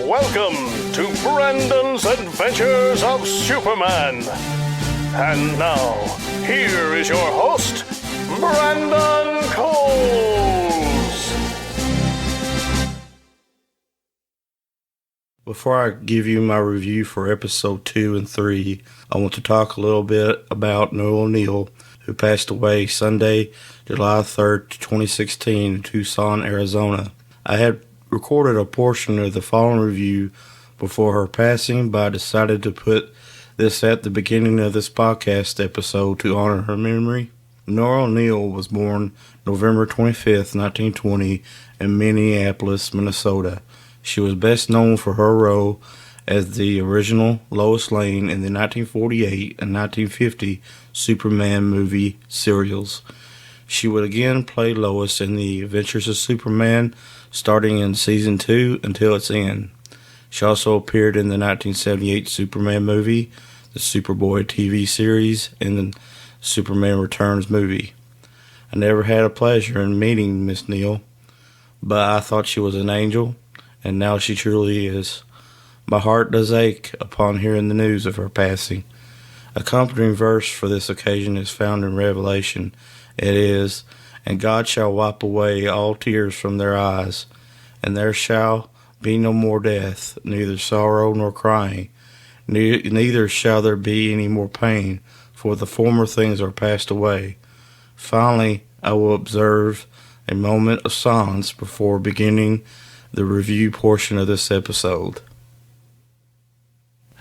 Welcome to Brandon's Adventures of Superman. And now, here is your host, Brandon Coles. Before I give you my review for episode 2 and 3, I want to talk a little bit about Noel Neill, who passed away Sunday, July 3rd, 2016 in Tucson, Arizona. I had recorded a portion of the following review before her passing, but I decided to put this at the beginning of this podcast episode to honor her memory. Noel Neill was born November 25th, 1920 in Minneapolis, Minnesota. She was best known for her role as the original Lois Lane in the 1948 and 1950 Superman movie serials. She would again play Lois in the Adventures of Superman starting in season 2 until its end. She also appeared in the 1978 Superman movie, the Superboy TV series, and the Superman Returns movie. I never had a pleasure in meeting Miss Neill, but I thought she was an angel, and now she truly is. My heart does ache upon hearing the news of her passing. Accompanying verse for this occasion is found in Revelation. It is, "And God shall wipe away all tears from their eyes, and there shall be no more death, neither sorrow nor crying, neither shall there be any more pain, for the former things are passed away." Finally, I will observe a moment of silence before beginning the review portion of this episode.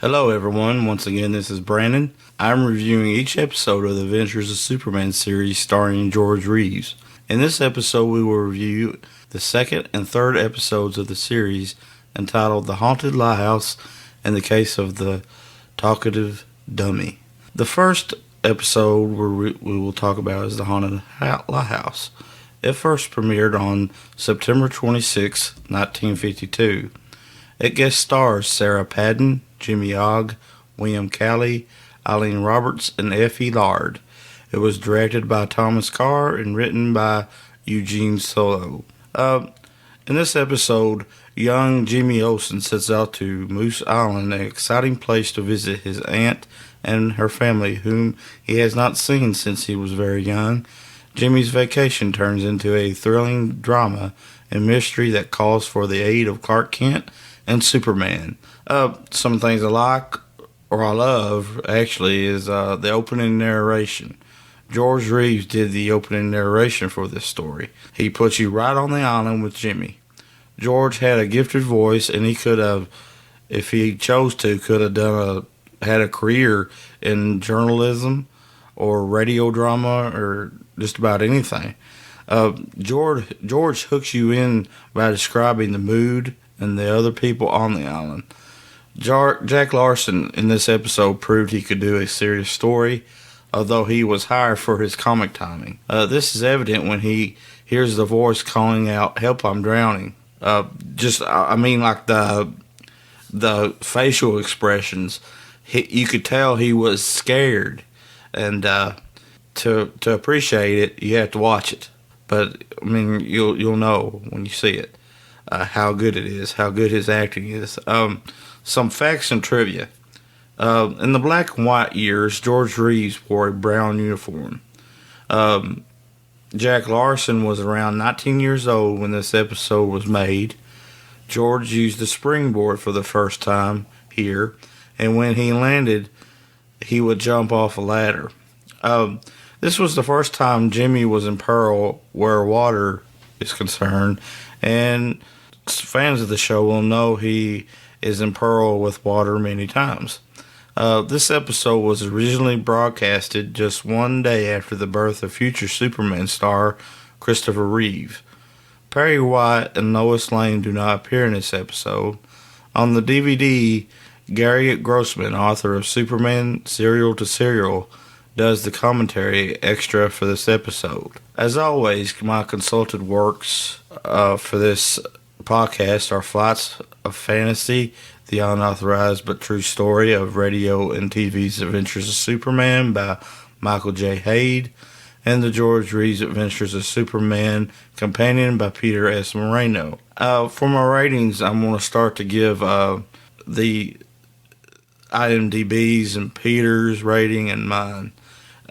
Hello everyone, once again this is Brandon. I'm reviewing each episode of the Adventures of Superman series starring George Reeves. In this episode we will review the second and third episodes of the series entitled The Haunted Lighthouse and the Case of the Talkative Dummy. The first episode we will talk about is The Haunted Lighthouse. It first premiered on September 26, 1952. It guest stars Sarah Paddon, Jimmy Ogg, William Calley, Eileen Roberts, and Effie Lard. It was directed by Thomas Carr and written by Eugene Solo. In this episode, young Jimmy Olsen sets out to Moose Island, an exciting place to visit his aunt and her family, whom he has not seen since he was very young. Jimmy's vacation turns into a thrilling drama and mystery that calls for the aid of Clark Kent and Superman. Some things I like, or I love, actually, is the opening narration. George Reeves did the opening narration for this story. He puts you right on the island with Jimmy. George had a gifted voice, and he could have, if he chose to, had a career in journalism or radio drama or just about anything. George hooks you in by describing the mood and the other people on the island. Jack Larson in this episode proved he could do a serious story, although he was hired for his comic timing. This is evident when he hears the voice calling out, "Help, I'm drowning." Like the facial expressions, you could tell he was scared, and to appreciate it, you have to watch it. But I mean, you'll know when you see it how good it is, how good his acting is. Some facts and trivia. In the black and white years, George Reeves wore a brown uniform. Jack Larson was around 19 years old when this episode was made. George used the springboard for the first time here, and when he landed, he would jump off a ladder. This was the first time Jimmy was in peril where water is concerned, and fans of the show will know he is in peril with water many times. This episode was originally broadcasted just one day after the birth of future Superman star Christopher Reeve. Perry White and Lois Lane do not appear in this episode. On the DVD, Gary Grossman, author of Superman Serial to Serial, does the commentary extra for this episode. As always, my consulted works for this podcast are Flights of Fantasy, the unauthorized but true story of radio and TV's Adventures of Superman by Michael J. Hayde, and the George Reeves Adventures of Superman Companion by Peter S. Moreno. For my ratings, I'm going to start to give the IMDb's and Peter's rating and mine.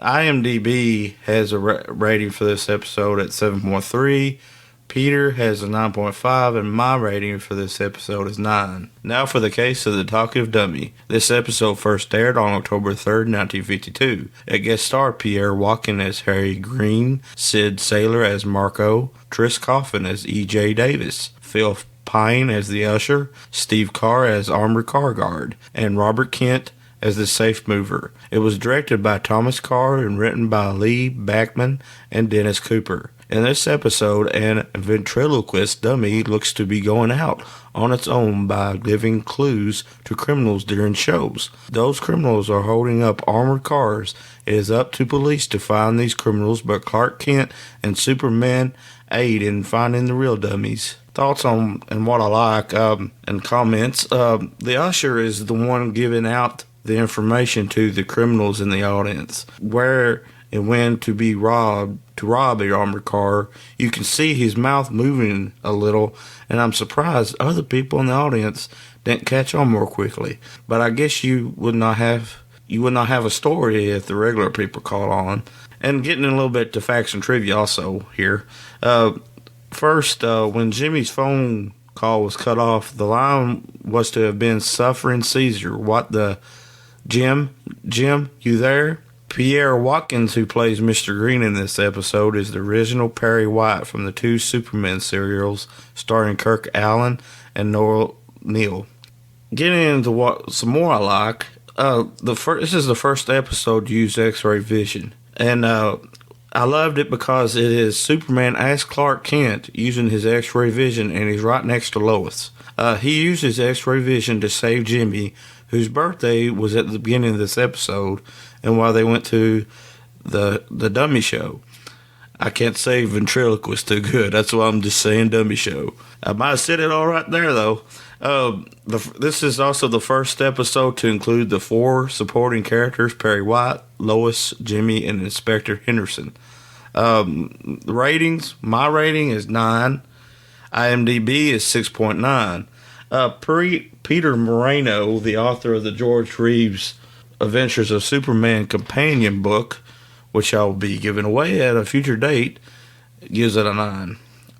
IMDb has a rating for this episode at 7.3. Peter has a 9.5, and my rating for this episode is 9. Now for the case of the Talkative Dummy. This episode first aired on October 3rd, 1952. It guest starred Pierre Watkin as Harry Green, Sid Saylor as Marco, Tris Coffin as E.J. Davis, Phil Pine as the usher, Steve Carr as armored car guard, and Robert Kent as the safe mover. It was directed by Thomas Carr and written by Lee Backman and Dennis Cooper. In this episode, an ventriloquist dummy looks to be going out on its own by giving clues to criminals during shows. Those criminals are holding up armored cars. It is up to police to find these criminals, but Clark Kent and Superman aid in finding the real dummies. Thoughts on and what I like and comments. The usher is the one giving out the information to the criminals in the audience, where and when to rob a armored car. You can see his mouth moving a little, and I'm surprised other people in the audience didn't catch on more quickly. But I guess you would not have a story if the regular people caught on. And getting a little bit to facts and trivia also here. First, when Jimmy's phone call was cut off, the line was to have been suffering seizure. What the Jim, you there? Pierre Watkins, who plays Mr. Green in this episode, is the original Perry White from the two Superman serials starring Kirk Allen and Noel Neill. Getting into what some more I like, this is the first episode to use X-ray vision, and I loved it because it is Superman as Clark Kent using his X-ray vision, and he's right next to Lois. He used his X-ray vision to save Jimmy, whose birthday was at the beginning of this episode, and while they went to the dummy show. I can't say ventriloquist too good. That's why I'm just saying dummy show. I might have said it all right there, though. This is also the first episode to include the 4 supporting characters, Perry White, Lois, Jimmy, and Inspector Henderson. The ratings, my rating is 9. IMDb is 6.9. Peter Moreno, the author of the George Reeves Adventures of Superman companion book, which I will be giving away at a future date, gives it a 9.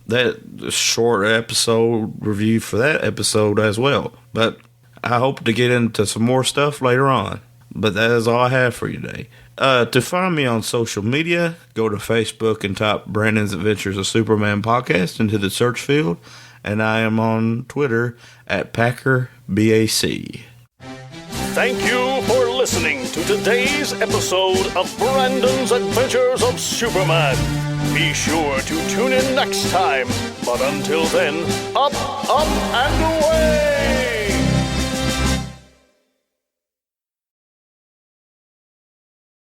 That short episode review for that episode as well. But I hope to get into some more stuff later on. But that is all I have for you today. To find me on social media, go to Facebook and type Brandon's Adventures of Superman podcast into the search field. And I am on Twitter at PackerBAC. Thank you for listening to today's episode of Brandon's Adventures of Superman. Be sure to tune in next time. But until then, up, and away!